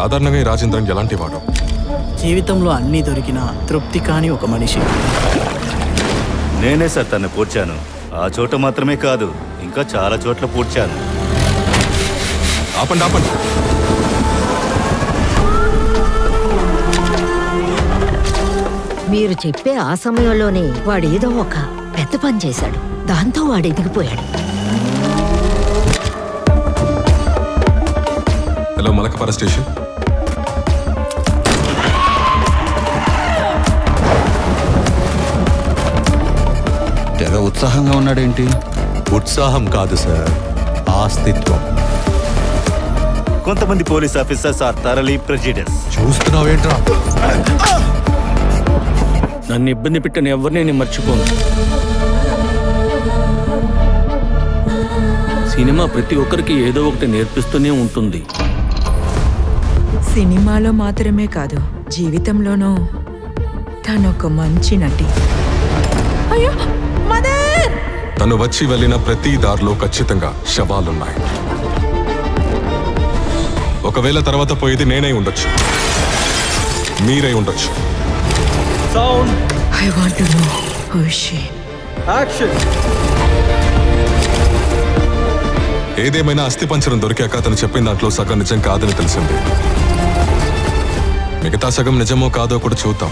సాధారణంగా ఈ రాజేంద్రన్ ఎలాంటి వాడు? జీవితంలో అన్నీ దొరికినా తృప్తి కాని ఒక మనిషి. నేనే సార్ తను పూడ్చాను. ఆ చోట మాత్రమే కాదు, ఇంకా చాలా చోట్ల పూడ్చాను. ఆపండి ఆపండి. మీరు చెప్పే ఆ సమయంలోనే వాడేదో ఒక పెద్ద పని చేశాడు. దాంతో వాడు ఎదిగిపోయాడు. Hello, మలకపర station. తెగ ఉత్సాహంగా ఉన్నాడేంటి? ఉత్సాహం కాదు సార్, ఆస్తిత్వం. కొంతమంది police officers are thoroughly prejudice. చూస్తున్నావేంట్రా? నన్ను ఇబ్బంది పెట్టిన ఎవరిని నేను మర్చిపోను. సినిమా ప్రతి ఒక్కరికి ఏదో ఒకటి నేర్పిస్తూనే ఉంటుంది. సినిమాలో మాత్రమే కాదు, జీవితంలోనూ తనొక మంచి నటి. అయ్యో మదర్! తను వచ్చి వెళ్ళిన ప్రతి దారిలో ఖచ్చితంగా శవాలున్నాయి. ఒకవేళ తర్వాత పోయేది నేనై ఉండొచ్చు, మీరై ఉండొచ్చు. I want to know who is she. Action. ఏదేమైనా అస్థిపంజరం దొరికాక అతను చెప్పిన దాంట్లో సగం నిజం కాదని తెలిసింది. మిగతా సగం నిజమో కాదో కూడా చూద్దాం.